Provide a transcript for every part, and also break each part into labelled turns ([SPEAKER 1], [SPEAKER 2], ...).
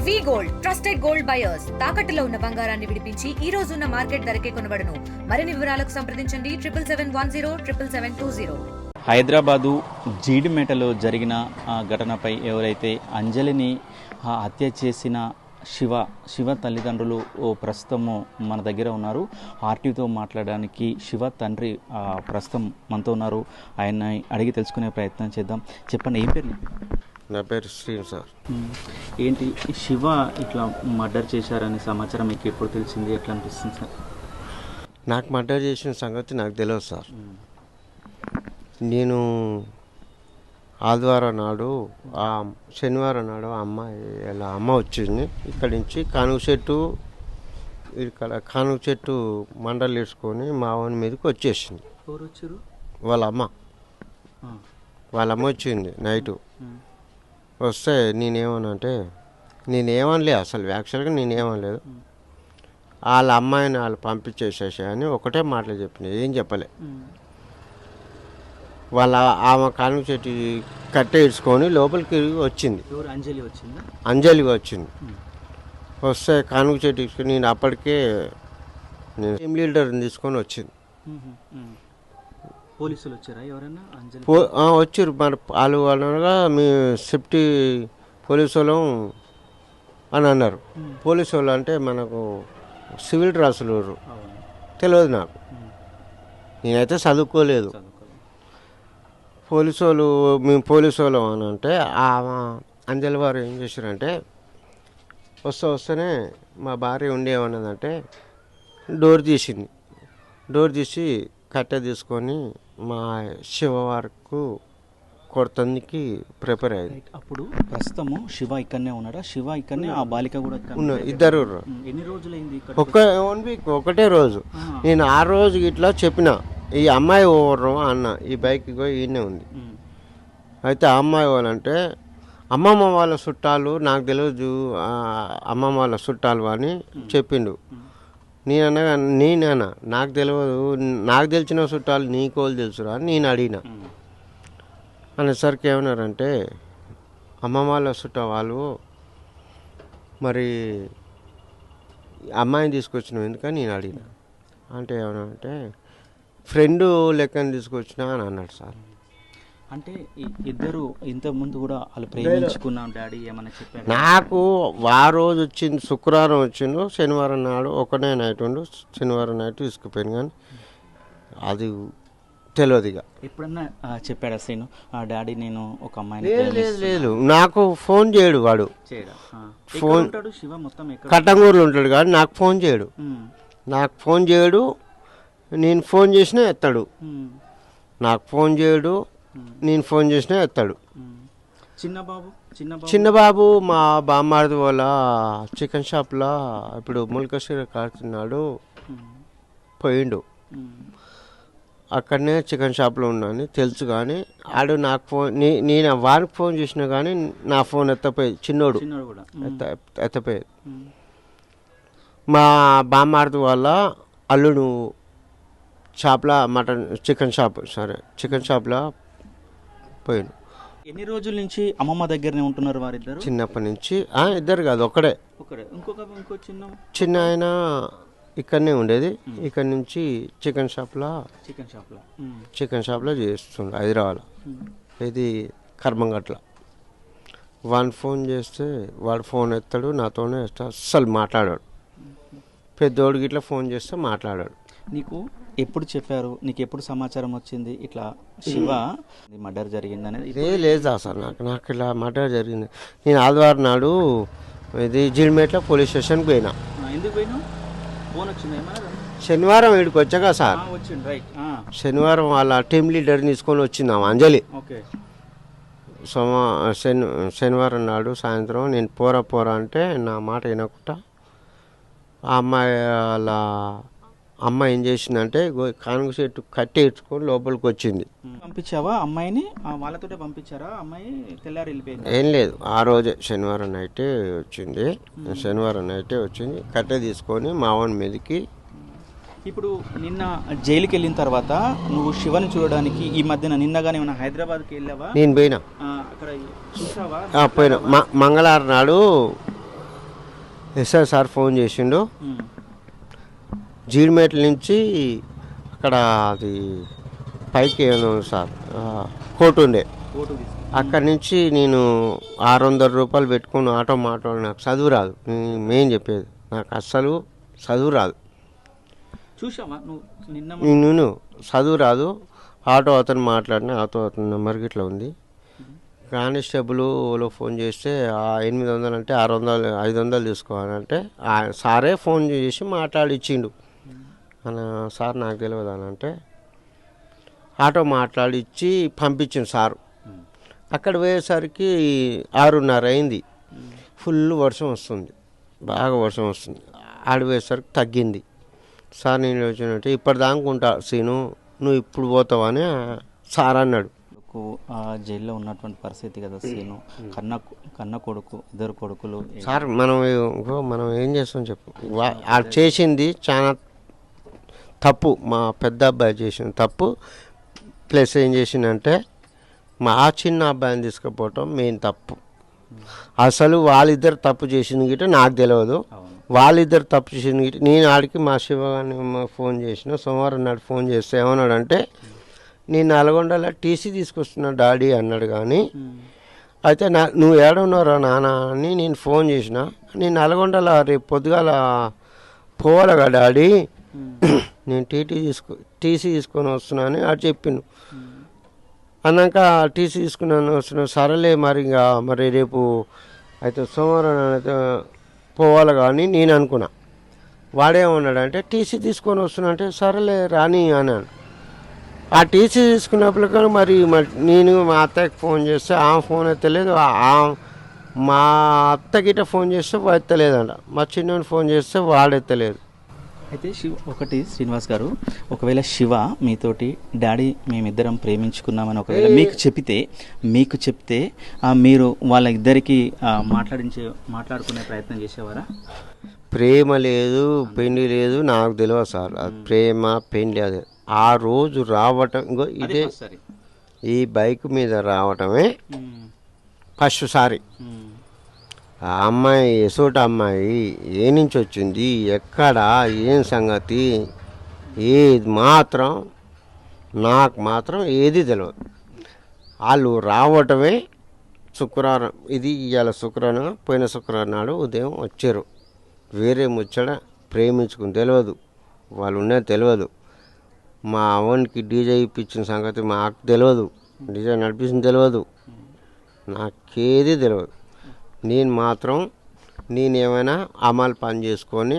[SPEAKER 1] వి gold trusted gold buyers తాకట్టులో ఉన్న బంగారాన్ని విడిపించి ఈ రోజు ఉన్న మార్కెట్ ధరకే కొనబడును. మరిన్ని వివరాలకు సంప్రదించండి 7771077720.
[SPEAKER 2] హైదరాబాదు జీడిమెటలో జరిగిన ఘటనపై ఎవరైతే అంజలిని హత్య చేసిన శివ తల్లిదండ్రులు ప్రస్తుతము మన దగ్గర ఉన్నారు. ఆర్టీతో మాట్లాడడానికి శివ తండ్రి ప్రస్తుతం మనతో ఉన్నారు. ఆయన్ని అడిగి తెలుసుకునే ప్రయత్నం చేద్దాం. చెప్పండి, ఏం పేరు?
[SPEAKER 3] నా పేరు శ్రీను సార్.
[SPEAKER 2] ఏంటి శివ ఇట్లా మర్డర్ చేశారనే సమాచారం మీకు ఎప్పుడు తెలిసింది? ఎట్లా అనిపిస్తుంది సార్?
[SPEAKER 3] నాకు మర్డర్ చేసిన సంగతి నాకు తెలియదు సార్. నేను ఆదివారం నాడు శనివారం నాడు అమ్మ వచ్చింది. ఇక్కడి నుంచి కానుగ చెట్టు మండలు వేసుకొని మా వాని మీదకి వచ్చేసింది.
[SPEAKER 2] ఎవరు వచ్చారు?
[SPEAKER 3] వాళ్ళ అమ్మ వచ్చింది నైటు. వస్తే నేనేమనలే అసలు. యాక్చువల్గా నేనేమనలేదు. వాళ్ళ అమ్మాయిని వాళ్ళు పంపించేసేసా అని ఒకటే మాటలు చెప్పిన, ఏం చెప్పలే. ఆమె కానుక చెట్టు కట్టె ఇడ్చుకొని లోపలికి వచ్చింది. అంజలి వచ్చింది. వస్తే కానుక చెట్టు ఇడ్చుకొని నేను అప్పటికే టీమ్ లీడర్ని తీసుకొని వచ్చింది.
[SPEAKER 2] పోలీసులు వచ్చారా? ఎవరైనా
[SPEAKER 3] వచ్చారు. మరి వాళ్ళు అనగా మీ సేఫ్టీ పోలీసు వాళ్ళం అని అన్నారు. పోలీసు వాళ్ళు అంటే మనకు సివిల్ డ్రెస్సులు తెలియదు నాకు. నేనైతే చదువుకోలేదు. మేము పోలీసు వాళ్ళం అని అంటే అంజలి వారు ఏం చేశారంటే వస్తేనే మా భార్య ఉండేమన్నదంటే డోర్ తీసి కట్టె తీసుకొని మా శివవారికి కొడతానికి ప్రిపేర్ అయ్యింది.
[SPEAKER 2] అప్పుడు ప్రస్తుతము శివ ఇక్కడనే ఉన్నాడా? శివ ఇక్కడనే, ఆ బాలిక కూడా
[SPEAKER 3] ఇద్దరు.
[SPEAKER 2] ఎన్ని రోజులైంది?
[SPEAKER 3] 1 వీక్, ఒకటే రోజు. నేను ఆ రోజు ఇట్లా చెప్పిన, ఈ అమ్మాయి ఓవరు అన్న, ఈ బైక్ ఈయనే ఉంది. అయితే ఆ అమ్మాయి వాళ్ళంటే అమ్మమ్మ వాళ్ళ చుట్టాలు, నాకు తెలియదు అమ్మమ్మ వాళ్ళ చుట్టాలు అని చెప్పిండు. నేనన్నా నాకు తెలియదు, నాకు తెలిసిన చుట్టాలు నీకోళ్ళు తెలుసురా అని నేను అడిగిన. అనేసరికి ఏమన్నారంటే అమ్మమ్మ వాళ్ళ చుట్టా వాళ్ళు మరి అమ్మాయిని తీసుకొచ్చినావు ఎందుకని నేను అడిగిన. అంటే ఏమన్నారంటే ఫ్రెండ్ లెక్కని తీసుకొచ్చినా అని అన్నాడు సార్.
[SPEAKER 2] అంటే ఇద్దరు ఇంతకుముందు కూడా వాళ్ళు ప్రేమించుకున్నాం డాడీ ఏమన్నా చెప్పారు?
[SPEAKER 3] నాకు ఆ రోజు వచ్చింది, శుక్రవారం వచ్చిండు, శనివారం నాడు ఒకనే నైట్ ఉండు, శనివారం నైట్ తీసుకుపోయాను. కానీ అది తెలియదు. ఇక
[SPEAKER 2] ఎప్పుడన్నా చెప్పాడా శ్రీను డాడీ నేను ఒక అమ్మాయిని?
[SPEAKER 3] లేదు, నాకు ఫోన్ చేయడు వాడు. ఫోన్ కట్టంగూరులో ఉంటాడు కానీ నాకు ఫోన్ చేయడు. నేను ఫోన్ చేసినా ఎత్తాడు. నాకు ఫోన్ చేయడు, నేను ఫోన్ చేసినా ఎత్తాడు. చిన్నబాబు మా బామ్మారిది వాళ్ళ చికెన్ షాప్లో ఇప్పుడు ముల్కశీర కాడుతున్నాడు, పోయిండు. అక్కడనే చికెన్ షాప్లో ఉన్నాను తెలుసు. కానీ ఆడు నాకు ఫోన్, నేను వారికి ఫోన్ చేసినా కానీ నా ఫోన్ ఎత్తపోయేది. చిన్నోడు ఎత్తపోయేది. మా బామ్మారిది వాళ్ళ అల్లుడు షాప్లో చికెన్ షాప్లో పోయాను.
[SPEAKER 2] ఎన్ని రోజుల నుంచి అమ్మమ్మ దగ్గరనే ఉంటున్నారు వారిద్దరు?
[SPEAKER 3] చిన్నప్పటి నుంచి. ఇద్దరు కాదు, ఒకడే.
[SPEAKER 2] ఇంకో
[SPEAKER 3] చిన్న ఆయన ఇక్కడనే ఉండేది. ఇక్కడ నుంచి చికెన్ షాప్లో చేస్తుండే హైదరాబాద్. ఇది కర్మంగట్ల. వాడిని ఫోన్ చేస్తే వాడు ఫోన్ ఎత్తాడు, నాతోనే అస్సలు మాట్లాడాడు. పెద్దోడికి ఇట్లా ఫోన్ చేస్తే మాట్లాడాడు.
[SPEAKER 2] నీకు ఎప్పుడు చెప్పారు? నీకు ఎప్పుడు సమాచారం వచ్చింది ఇట్లా శివ మర్డర్ జరిగింది అనేది?
[SPEAKER 3] లేదు అసలు నాకు ఇలా మర్డర్ జరిగింది. నేను ఆదివారం నాడు ఇది జీడిమెట్ల పోలీస్ స్టేషన్కి పోయినా.
[SPEAKER 2] ఎందుకు పోయినా? ఫోన్ వచ్చింది.
[SPEAKER 3] శనివారం వీడికి వచ్చాక సార్, శనివారం వాళ్ళ టీమ్ లీడర్ని తీసుకొని వచ్చింది అంజలి. శనివారం నాడు సాయంత్రం నేను పోరా అంటే నా మాట వినకుండా ఆ అమ్మ ఏం చేసిందంటే కానుక చెట్టు కట్టి ఇచ్చుకొని లోపలికి వచ్చింది.
[SPEAKER 2] పంపించావా అమ్మాయిని? వాళ్ళతో పంపించారా? అమ్మాయి తెల్లారి వెళ్ళిపోయింది?
[SPEAKER 3] ఏం లేదు, ఆ రోజే శనివారం నైటే వచ్చింది. కట్టె తీసుకొని మావని మీదకి.
[SPEAKER 2] ఇప్పుడు నిన్న జైలుకి వెళ్ళిన తర్వాత నువ్వు శివని చూడడానికి ఈ మధ్యన నిన్నగానే ఏమైనా హైదరాబాద్కి వెళ్ళావా?
[SPEAKER 3] నేను పోయినా.
[SPEAKER 2] అక్కడ చూసావా?
[SPEAKER 3] పోయినా. మంగళవారం నాడు ఎస్ఐ సార్ ఫోన్ చేసిండు. జీడిమెట్ల నుంచి అక్కడ అది పైకి ఏమో సార్ కోర్టు ఉండే, అక్కడి నుంచి నేను 600 రూపాయలు పెట్టుకుని ఆటో మాట్లాడి. నాకు చదువు రాదు, మెయిన్ చెప్పేది, నాకు అస్సలు చదువు రాదు. నేను చదువు రాదు. ఆటో అతను మాట్లాడిన, ఆటో అతని నెంబర్కి ఇట్లా ఉంది. కానిస్టేబుల్లో ఫోన్ చేస్తే 800 అంటే 600 500 తీసుకోవాలంటే సారే ఫోన్ చేసి మాట్లాడిచ్చిండు. అన్న సార్ నాకు తెలియదు అని అంటే ఆటో మాట్లాడిచ్చి పంపించిండు సారు. అక్కడ పోయేసరికి 6:30 అయింది. ఫుల్ వర్షం వస్తుంది, బాగా వర్షం వస్తుంది. ఆడిపోయేసరికి తగ్గింది. సార్ నేను వచ్చినట్టు ఇప్పటిదాకుంటా సీను, నువ్వు ఇప్పుడు పోతావు అని సార్ అన్నాడు.
[SPEAKER 2] జైల్లో ఉన్నటువంటి పరిస్థితి కదా సీను, కన్న కొడుకు, 2 కొడుకులు.
[SPEAKER 3] సార్ మనం ఏం చేస్తాం చెప్పు, అది చేసింది చాలా తప్పు. మా పెద్ద అబ్బాయి చేసిన తప్పు, ప్లస్ ఏం చేసిందంటే మా చిన్న అబ్బాయిని తీసుకుపోవటం మెయిన్ తప్పు. అసలు వాళ్ళిద్దరు తప్పు చేసింది గిట్ట నాకు తెలియదు. వాళ్ళిద్దరు తప్పు చేసింది గిట్ట నేను ఆడికి మా శివగారిని ఫోన్ చేసిన. సోమవారం నాడు ఫోన్ చేస్తే ఏమన్నాడంటే నేను నల్గొండలో టీసీ తీసుకొస్తున్నా డాడీ అన్నాడు. కానీ అయితే నువ్వు ఏడున్నారా నాన్న అని నేను ఫోన్ చేసిన. నేను నల్గొండలో రేపు పొద్దుగాల పోవాలగా డాడీ, నేను టీసీ తీసుకొని వస్తున్నా అని ఆడు చెప్పిండు. అన్నాక టీసీ తీసుకున్నాను వస్తున్నాను. సరేలే మరి రేపు అయితే సోమవారం అయితే పోవాలి కానీ నేను అనుకున్నా. వాడేమన్నాడంటే టీసీ తీసుకొని వస్తున్నా అంటే సరేలే రాని అన్నాడు. ఆ టీసీ తీసుకున్నప్పుడు కానీ మరి నేను మా అత్తకి ఫోన్ చేస్తే ఆమె ఫోన్ ఎత్తలేదు. మా అత్త గిట్ట ఫోన్ చేస్తే ఎత్తలేదంట. మా చిన్నోని ఫోన్ చేస్తే వాడెత్తలేదు.
[SPEAKER 2] అయితే ఒకటి శ్రీనివాస్ గారు, ఒకవేళ శివ మీతోటి డాడీ మేమిద్దరం ప్రేమించుకున్నామని ఒకవేళ మీకు చెప్తే మీరు వాళ్ళ ఇద్దరికి మాట్లాడుకునే ప్రయత్నం చేసేవారా?
[SPEAKER 3] ప్రేమ లేదు, పెళ్లి లేదు, నాకు తెలియదు సార్. అది ప్రేమ పెళ్లి అది ఆ రోజు రావటం. ఇంకో ఇదే ఈ బైక్ మీద రావటమే ఫస్ట్ సారి. ఆ అమ్మాయి ఎసోట అమ్మాయి ఏ నుంచి వచ్చింది, ఎక్కడ, ఏం సంగతి ఏది మాత్రం నాకు మాత్రం ఏది తెలియదు. వాళ్ళు రావటమే శుక్రవారం, ఇది ఇవాళ శుక్రవారం, పోయిన శుక్రవారం నాడు ఉదయం వచ్చారు. వేరే ముచ్చట ప్రేమించుకుని తెలియదు, వాళ్ళు ఉన్నది తెలియదు. మా అవన్కి డీజే ఇప్పించిన సంగతి మాకు తెలియదు, డీజే నడిపించింది తెలియదు, నాకేది తెలియదు. నేను మాత్రం నేనేమైనా అమలు పని చేసుకొని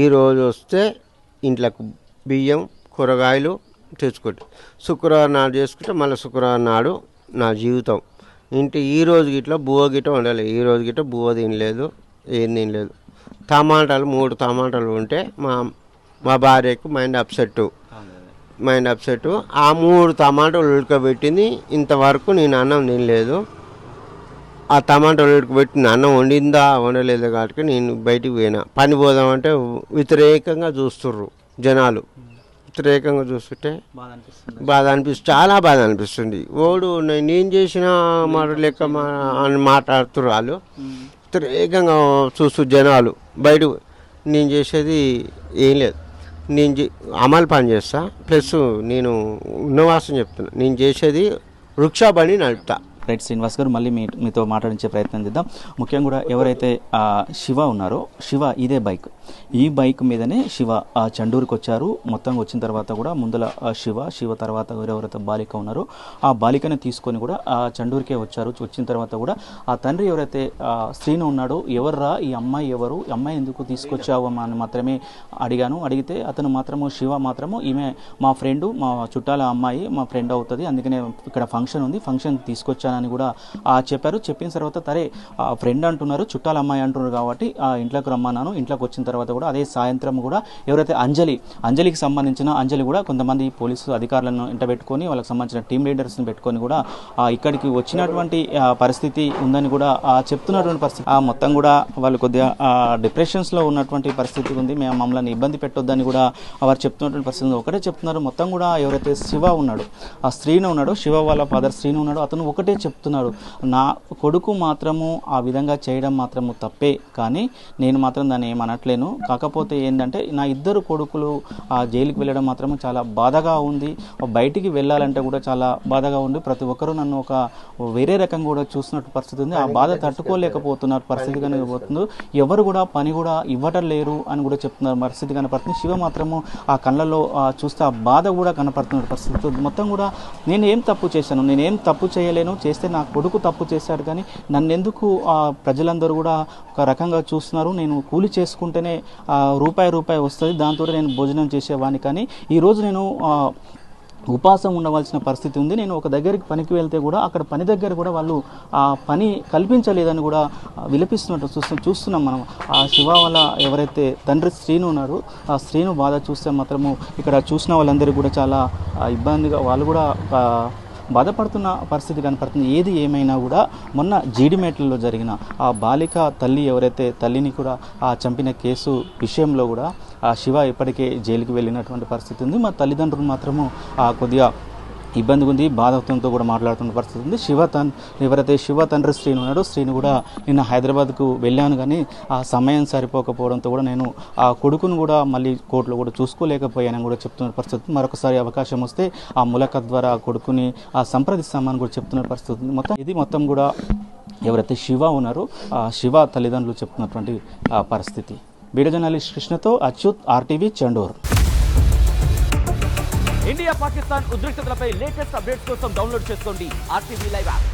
[SPEAKER 3] ఈరోజు వస్తే ఇంట్లోకి బియ్యం కూరగాయలు తెచ్చుకోండి. శుక్రవారం నాడు చేసుకుంటే మళ్ళీ శుక్రవారం నాడు నా జీవితం. ఈ రోజు గిట్లా బువ్వ గిట్ట వండలేదు. ఈ రోజు గిట్ట బువ్వ తినలేదు, ఏం తినలేదు. టమాటాలు 3 టమాటాలు ఉంటే మా భార్యకు మైండ్ అప్సెట్. ఆ 3 టమాటాలు ఉడకబెట్టింది. ఇంతవరకు నేను అన్నం తినలేదు. ఆ టమాటాలు ఉడకబెట్టిన అన్నం వండిందా వండలేదు కాబట్టి నేను బయటికి పోయినా. పని పోదామంటే వ్యతిరేకంగా చూస్తుర్రు జనాలు. వ్యతిరేకంగా చూస్తుంటే బాధ అనిపిస్తుంది, చాలా బాధ అనిపిస్తుంది. ఓడు నేను చేసిన మాట లెక్క అని మాట్లాడుతున్నారు వాళ్ళు. వ్యతిరేకంగా చూస్తూ జనాలు బయట. నేను చేసేది ఏం లేదు, నేను అమలు పని చేస్తా. ప్లస్ నేను ఉన్నవాసం చెప్తున్నా, నేను చేసేది రిక్షా బండి నడుపుతా.
[SPEAKER 2] రైట్ శ్రీనివాస్ గారు, మళ్ళీ మీతో మాట్లాడించే ప్రయత్నం చేద్దాం. ముఖ్యంగా కూడా ఎవరైతే శివ ఉన్నారో, శివ ఇదే బైక్, ఈ బైక్ మీదనే శివ చండూరుకి వచ్చారు. మొత్తం వచ్చిన తర్వాత కూడా ముందల శివ తర్వాత ఎవరైతే బాలిక ఉన్నారో ఆ బాలికని తీసుకొని కూడా ఆ చండూరుకే వచ్చారు. వచ్చిన తర్వాత కూడా ఆ తండ్రి ఎవరైతే శ్రీను ఉన్నాడో, ఎవర్రా ఈ అమ్మాయి, ఎవరు అమ్మాయి ఎందుకు తీసుకొచ్చావు అని మాత్రమే అడిగాను. అడిగితే అతను మాత్రము శివ మాత్రము ఈమె మా ఫ్రెండు, మా చుట్టాల అమ్మాయి, మా ఫ్రెండ్ అవుతుంది, అందుకనే ఇక్కడ ఫంక్షన్ ఉంది, ఫంక్షన్ తీసుకొచ్చానని కూడా చెప్పారు. చెప్పిన తర్వాత సరే ఫ్రెండ్ అంటున్నారు, చుట్టాల అమ్మాయి అంటున్నారు కాబట్టి ఇంట్లోకి రమ్మన్నాను. ఇంట్లోకి వచ్చిన తర్వాత కూడా అదే సాయంత్రం కూడా ఎవరైతే అంజలికి సంబంధించిన అంజలి కూడా కొంతమంది పోలీసు అధికారులను ఇంటబెట్టుకొని వాళ్ళకి సంబంధించిన టీమ్ లీడర్స్ని పెట్టుకొని కూడా ఇక్కడికి వచ్చినటువంటి పరిస్థితి ఉందని కూడా చెప్తున్నటువంటి పరిస్థితి. మొత్తం కూడా వాళ్ళు కొద్దిగా డిప్రెషన్స్లో ఉన్నటువంటి పరిస్థితి ఉంది, మేము మమ్మల్ని ఇబ్బంది పెట్టొద్దని కూడా వారు చెప్తున్నటువంటి పరిస్థితి ఉంది. ఒకటే చెప్తున్నారు, మొత్తం కూడా ఎవరైతే శివ ఉన్నాడో, ఆ శ్రీను ఉన్నాడో, శివ వాళ్ళ ఫాదర్ శ్రీను ఉన్నాడో, అతను ఒకటే చెప్తున్నారు. నా కొడుకు మాత్రము ఆ విధంగా చేయడం మాత్రము తప్పే, కానీ నేను మాత్రం దాన్ని ఏమనట్లేను. కాకపోతే ఏంటంటే నా ఇద్దరు కొడుకులు ఆ జైలుకి వెళ్ళడం మాత్రం చాలా బాధగా ఉంది. బయటికి వెళ్ళాలంటే కూడా చాలా బాధగా ఉంది. ప్రతి ఒక్కరూ నన్ను ఒక వేరే రకంగా కూడా చూస్తున్నట్టు పరిస్థితి ఉంది. ఆ బాధ తట్టుకోలేకపోతున్నారు పరిస్థితి కనిపోతుంది. ఎవరు కూడా పని కూడా ఇవ్వటం లేరు అని కూడా చెప్తున్నారు పరిస్థితి కనపడుతుంది. శివ మాత్రము ఆ కళ్ళలో చూస్తే ఆ బాధ కూడా కనపడుతున్న పరిస్థితి. మొత్తం కూడా నేను ఏం తప్పు చేశాను, నేనేం తప్పు చేయలేను, చేస్తే నా కొడుకు తప్పు చేశాడు, కానీ నన్నెందుకు ప్రజలందరూ కూడా ఒక రకంగా చూస్తున్నారు. నేను కూలి చేసుకుంటేనే రూపాయి వస్తుంది, దాంతో నేను భోజనం చేసేవాడిని, కానీ ఈరోజు నేను ఉపాసం ఉండవలసిన పరిస్థితి ఉంది. నేను ఒక దగ్గరికి పనికి వెళ్తే కూడా అక్కడ పని దగ్గర కూడా వాళ్ళు ఆ పని కల్పించలేదని కూడా విలపిస్తున్నట్టు చూస్తున్నాం మనం. ఆ శివ వాళ్ళ ఎవరైతే తండ్రి శ్రీను ఉన్నారో ఆ శ్రీను బాధ చూస్తే మాత్రము ఇక్కడ చూసిన వాళ్ళందరూ కూడా చాలా ఇబ్బందిగా, వాళ్ళు కూడా బాధపడుతున్న పరిస్థితి కనపడుతుంది. ఏది ఏమైనా కూడా మొన్న జీడిమేటల్లో జరిగిన ఆ బాలిక తల్లి ఎవరైతే తల్లిని కూడా చంపిన కేసు విషయంలో కూడా ఆ శివ ఇప్పటికే జైలుకి వెళ్ళినటువంటి పరిస్థితి ఉంది. మా తల్లిదండ్రులు మాత్రము కొద్దిగా ఇబ్బంది ఉంది, బాధతో కూడా మాట్లాడుతున్న పరిస్థితి ఉంది. ఎవరైతే శివ తండ్రి శ్రీను ఉన్నాడో శ్రీను కూడా నిన్న హైదరాబాద్కు వెళ్ళాను, కానీ ఆ సమయం సరిపోకపోవడంతో కూడా నేను ఆ కొడుకును కూడా మళ్ళీ కోర్టులో కూడా చూసుకోలేకపోయానని కూడా చెప్తున్న పరిస్థితి. మరొకసారి అవకాశం వస్తే ఆ ములాఖత్ ద్వారా ఆ కొడుకుని సంప్రదిస్తామని కూడా చెప్తున్న పరిస్థితి ఉంది. మొత్తం కూడా ఎవరైతే శివ ఉన్నారో ఆ శివ తల్లిదండ్రులు చెప్తున్నటువంటి పరిస్థితి. వీడియో జర్నలిస్ట్ కృష్ణతో అచ్యుత్, RTV చండూర్.
[SPEAKER 4] ఇండియా పాకిస్తాన్ ఉద్రిక్తతలపై లేటెస్ట్ అప్డేట్స్ కోసం డౌన్లోడ్ చేసుకోండి RTV లైవ్ యాప్.